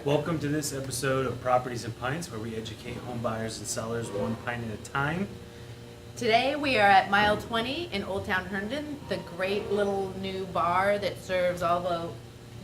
Welcome to this episode of Properties and Pints, where we educate home buyers and sellers one pint at a time. Today we are at Mile 20 in Old Town Herndon, the great little new bar that serves all the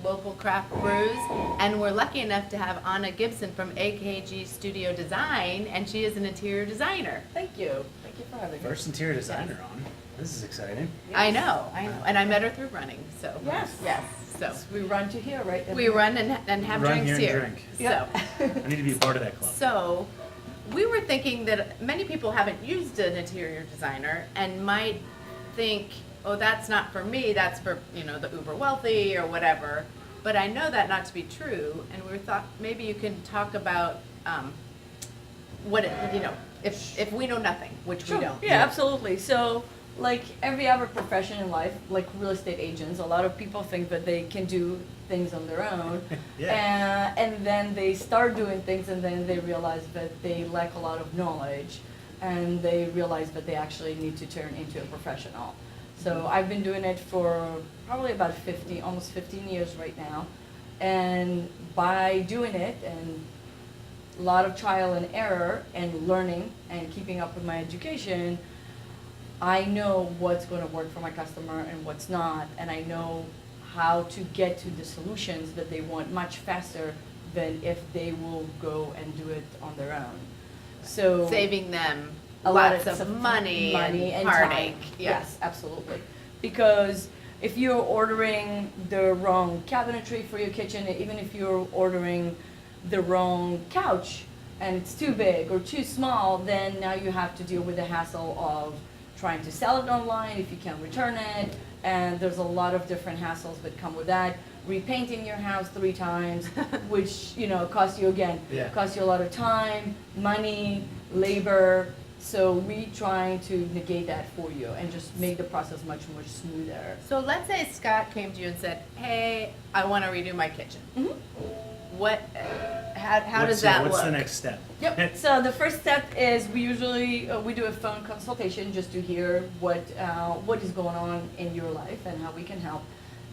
local craft brews. And we're lucky enough to have Anna Gibson from AKG Studio Design, and she is an interior designer. Thank you. Thank you for having me. First interior designer on. This is exciting. I know. And I met her through running, so. Yes. Yes, so. We run to here, right? We run and have Run drinks here here. and drink. Yeah. So. I need to be a part of that club. So, we were thinking that many people haven't used an interior designer and might think, oh, that's not for me, that's for, the uber wealthy or whatever. But I know that not to be true, and we thought maybe you can talk about what if we know nothing, which we don't. Yeah, absolutely. So, like every other profession in life, like real estate agents, a lot of people think that they can do things on their own. Yeah. And then they start doing things and then they realize that they lack a lot of knowledge and they realize that they actually need to turn into a professional. So I've been doing it for probably about almost 15 years right now. And by doing it and a lot of trial and error and learning and keeping up with my education, I know what's going to work for my customer and what's not, and I know how to get to the solutions that they want much faster than if they will go and do it on their own. So Saving them a lot lots of money and time. heartache. Yes, absolutely. Because if you're ordering the wrong cabinetry for your kitchen, even if you're ordering the wrong couch and it's too big or too small, then now you have to deal with the hassle of trying to sell it online if you can't return it, and there's a lot of different hassles that come with that. Repainting your house 3 times, which costs you a lot of time, money, labor. So we trying to negate that for you and just make the process much more smoother. So let's say Scott came to you and said, hey, I want to redo my kitchen. Mhm. How does that look? What's the next step? Yep. So the first step is we usually we do a phone consultation just to hear what is going on in your life and how we can help.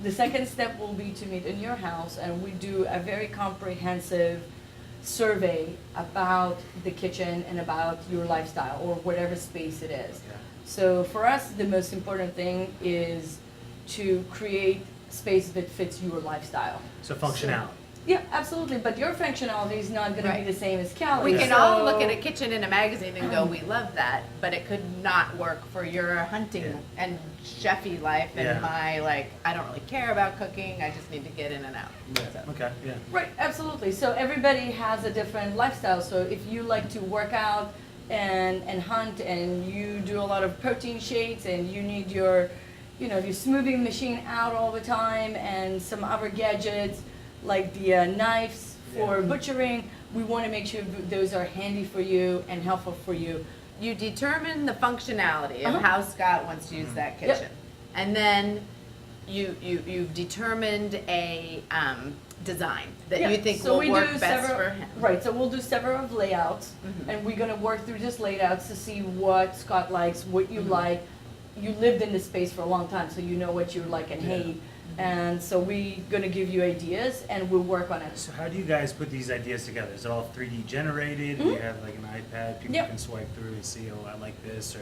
The second step will be to meet in your house, and we do a very comprehensive survey about the kitchen and about your lifestyle or whatever space it is. Okay. So for us, the most important thing is to create space that fits your lifestyle. So functionality. Yeah, absolutely, but your functionality is not going to Right. be the same as Callie's. We can all look at a kitchen in a magazine and go, we love that, but it could not work for your hunting Yeah. and chefy life and Yeah. my, I don't really care about cooking, I just need to get in and out. Yeah. Okay. Yeah. Right, absolutely. So everybody has a different lifestyle. So if you like to work out and hunt and you do a lot of protein shakes and you need your smoothing machine out all the time and some other gadgets like the knives for butchering, we want to make sure those are handy for you and helpful for you. You determine the functionality of how Scott wants to use that Yep. kitchen. And then you've determined a design that you think So will we work do best several, for him. Right, so we'll do several layouts, Mhm. and we're gonna work through just layouts to see what Scott likes, what you like. You lived in this space for a long time, so you know what you like and Yeah. hate. And so we're gonna give you ideas, and we'll work on it. So how do you guys put these ideas together? Is it all 3D generated? Do you have like an iPad people Yep. can swipe through and see, oh, I like this, or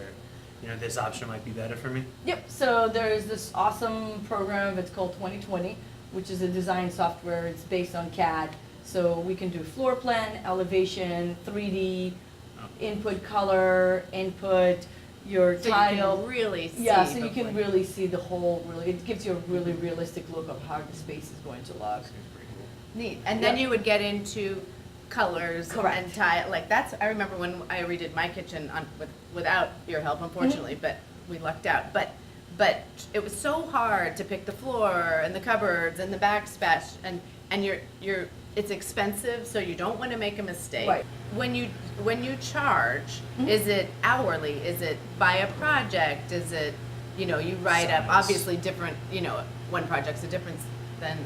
this option might be better for me? Yep, so there's this awesome program, it's called 2020, which is a design software. It's based on CAD. So we can do floor plan, elevation, 3D, Oh. input color, input your So tile. you can really see. Yeah, so you before can really see the whole, it gives you a really realistic look of how the space is going to look. Seems pretty cool. Neat. And then Yeah. you would get into colors Correct. and tile. I remember when I redid my kitchen without your help, unfortunately, Mm-hmm. but we lucked out. But it was so hard to pick the floor and the cupboards and the backsplash, and it's expensive, so you don't want to make a mistake. Right. When you charge, Mhm. is it hourly? Is it by a project? Is it you write up Size. obviously different one project's a difference than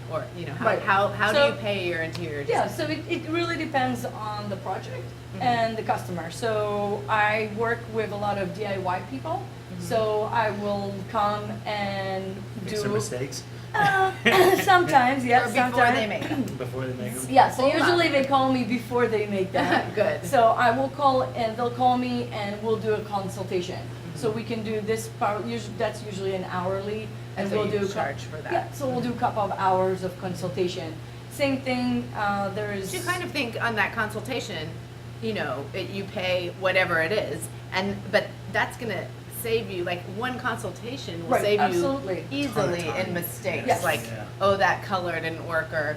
Right. how So- do you pay your interior Yeah, design? so it really depends on the project Mhm. and the customer. So I work with a lot of DIY people. So I will come and Make some do mistakes. Sometimes, Or yes, before sometimes. they make them? Before they make them? Yeah, so Hold on. usually they call me before they make that. Good. So I will call and they'll call me and we'll do a consultation. So we can do this part, usually, that's usually an hourly. And so we'll you do charge for that. Yeah, so we'll do a couple of hours of consultation. Same thing, there is. You kind of think on that consultation, you know, you pay whatever it is, but that's gonna save you, like, one consultation will Right, save absolutely. you easily Ton of time. in mistakes, Yes. like, Yeah. oh, that color didn't work, or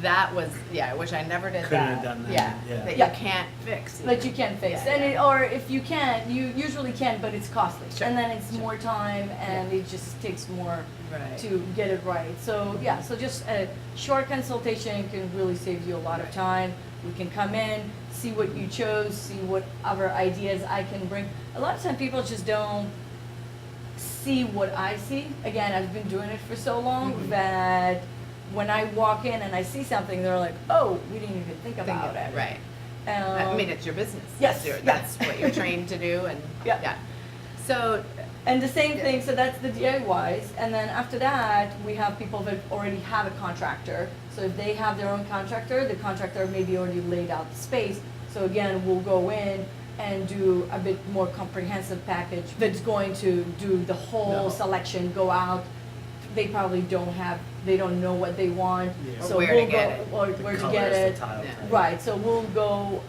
that was, I wish I never did Couldn't that. have done that, Yeah, yeah. that Yeah. you can't fix. That you can fix, Yeah, and yeah. it, or if you can, you usually can, but it's costly, Sure, and then it's sure. more time, and it just takes more Right. to get it right. So yeah, so just a short consultation can really save you a lot of Right. time. We can come in, see what you chose, see what other ideas I can bring. A lot of times people just don't see what I see. Again, I've been doing it for so long Mhm. that when I walk in and I see something, they're like, "Oh, we didn't even think Think about of it." Right. I Um, mean, it's your business. yes, That's yeah. that's what you're trained to do, and, Yeah. yeah. So, And the same Yeah. thing, so that's the DIYs, and then after that, we have people that already have a contractor. So if they have their own contractor, the contractor maybe already laid out the space. So again, we'll go in and do a bit more comprehensive package that's going to do the whole No. selection, go out. They probably they don't know what they want, Yeah. Or so where to we'll get go, it. or The where to colors, get the it. tile Yeah. type. Right, so we'll go,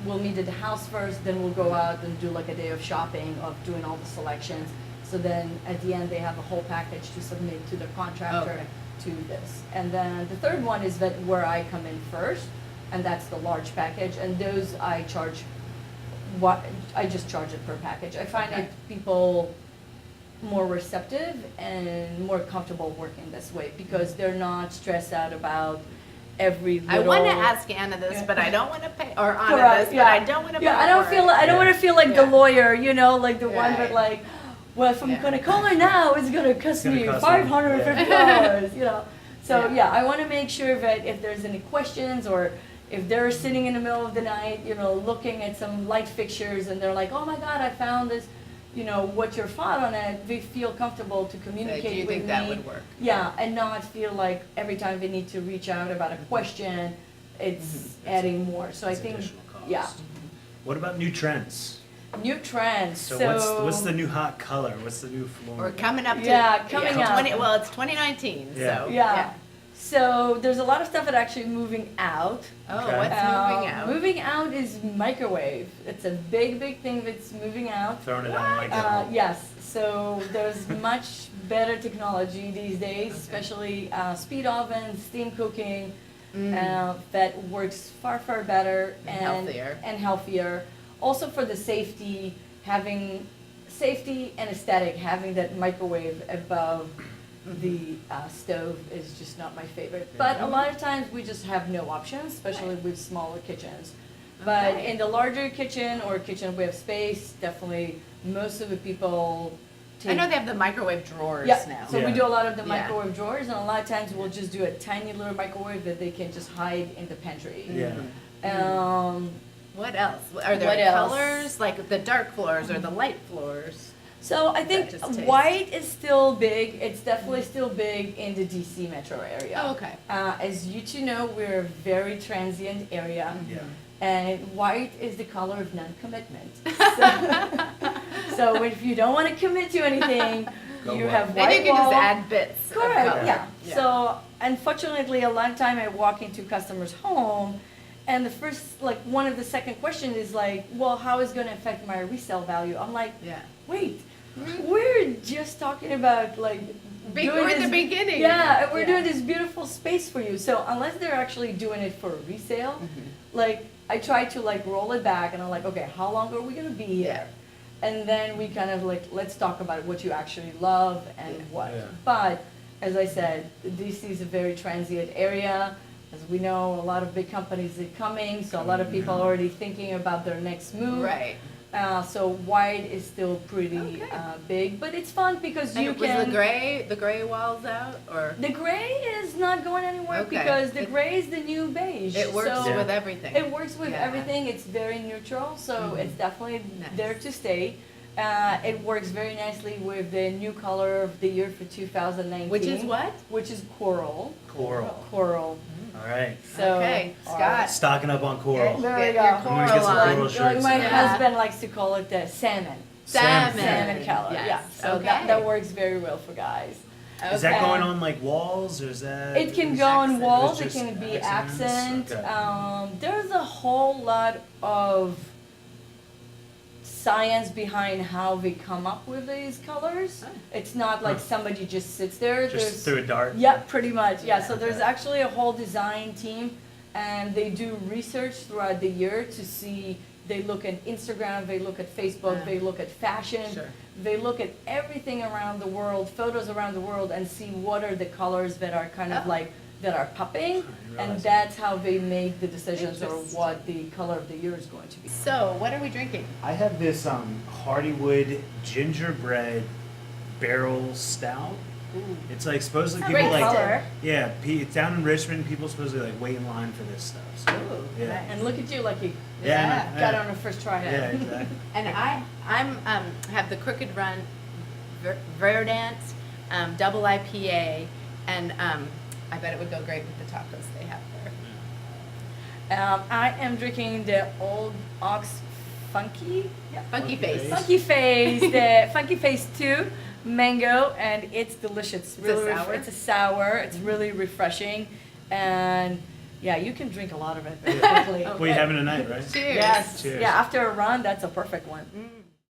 we'll meet at the house first, then we'll go out and do like a day of shopping, of doing all the selections. So then at the end, they have a whole package to submit to the contractor Okay. to this. And then the third one is that where I come in first, and that's the large package, and those I charge, I just charge it per package. I find Okay. it people more receptive and more comfortable working this way because they're not stressed out about every I little. want to ask Anna this, Yeah. but I don't want to pay, or Anna Correct, this, yeah. but I don't want to pay Yeah, I don't for feel, it. I don't wanna feel like the Yeah. lawyer, you know, like the one that Right. like, well, if I'm Yeah. gonna call her now, it's gonna cost gonna me cost me, $550, you know? So, Yeah. yeah, I wanna make sure that if there's any questions, or if they're sitting in the middle of the night, you know, looking at some light fixtures, and they're like, oh my God, I found this, you know, what's your thought on it, they feel comfortable to communicate with me. Do you think that would work? Yeah, and not feel like every time they need to reach out about a question, it's adding more, so I It's think, additional cost. yeah. What about new trends? New trends, So so. what's the new hot color? What's the new floor? We're coming up to. Yeah, coming up. Well, it's 2019, Yeah. so. Yeah, so there's a lot of stuff that actually moving out. Oh, Okay. what's moving out? Moving out is microwave. It's a big, big thing that's moving out. Throwing it on like Yes, so there's much better technology these days, especially speed ovens, steam cooking, that works far, far better And healthier. and healthier. Also for the safety, having safety and aesthetic, having that microwave above the stove is just not my favorite. But a lot of times we just have no options, especially with smaller kitchens. But Okay. in the larger kitchen or kitchen we have space, definitely most of the people take. I know they have the microwave drawers Yeah, now. so we Yeah. do a lot of the Yeah. microwave drawers, and a lot of times we'll just do a tiny little microwave that they can just hide in the pantry. Yeah. What else? Are there What else? colors, like the dark floors or the light floors? So I think That just tastes- white is still big. It's definitely still big in the DC metro area. Oh, okay. As you two know, we're a very transient area, Yeah. and white is the color of non-commitment. So, so if you don't want to commit to anything, Go you white. have Then white you can just wall. add bits. of Correct, color. yeah. So unfortunately, a lot of time I walk into customers' home, and the first, like, one of the second question is like, well, how is it gonna affect my resale value? I'm like, Yeah. wait, we're just talking about like We're in the this- beginning. Yeah, we're Yeah. doing this beautiful space for you. So unless they're actually doing it for resale, Mm-hmm. like I try to like roll it back, and I'm like, okay, how long are we gonna be here? And then we kind of like, let's talk about what you actually love and Yeah. what. Yeah. But as I said, DC is a very transient area. As we know, a lot of big companies are coming, so a lot of people are already thinking about their next move. Right. So white is still pretty Okay. big, but it's fun because And you was can. the gray walls out, or The gray is not going anywhere Okay. because the It- gray is the new beige. it works So Yeah. with everything? it works with Yeah. everything. It's very neutral, so Mhm. it's definitely Nice. there to stay. It works very nicely with the new color of the year for 2019. Which is what? Which is coral. Coral. Coral. All right. So, Okay, our- Scott. Stocking up on coral. There Get we go. your I'm gonna get some coral on. coral Like shirts. my Yeah. husband likes to call it the salmon. Salmon color. Yes. Yeah. So Okay. that works very well for guys. Is that Okay. going on like walls or is that? It can go on accent. walls, it It's can just be accents? accent. Okay. There's a whole lot of science behind how we come up with these colors. Oh. It's not like Huh. somebody just sits there. Just through a dart? Yeah, pretty much. Yeah, so there's Okay. actually a whole design team, and they do research throughout the year to see. They look at Instagram, they look at Facebook, Yeah. they look at fashion, Sure. they look at everything around the world, photos around the world, and see what are the colors that are kind of Oh. like that are popping, I didn't and realize that's how they make the decisions or Interesting. what the color of the year is going to be. So, what are we drinking? I have this Hardywood gingerbread barrel stout. It's like supposedly Great people like color. yeah, it's down in Richmond. People supposedly like wait in line for this stuff. So, Ooh, yeah. nice. And look at you, like you Yeah, got it yeah. on the first try. Yeah, exactly. And I'm have the Crooked Run Verdant double IPA, and I bet it would go great with the tacos they have there. I am drinking the Old Ox Funky. Yeah. Funky Funky Face. Face. Funky Face, the Funky Face 2 mango, and it's delicious. It's a sour? It's a sour. It's really refreshing, and yeah, you can drink a lot of it very Yeah. quickly. Oh, Well, you're having a night, right? Cheers. Yes. Cheers. Yeah, after a run, that's a perfect one.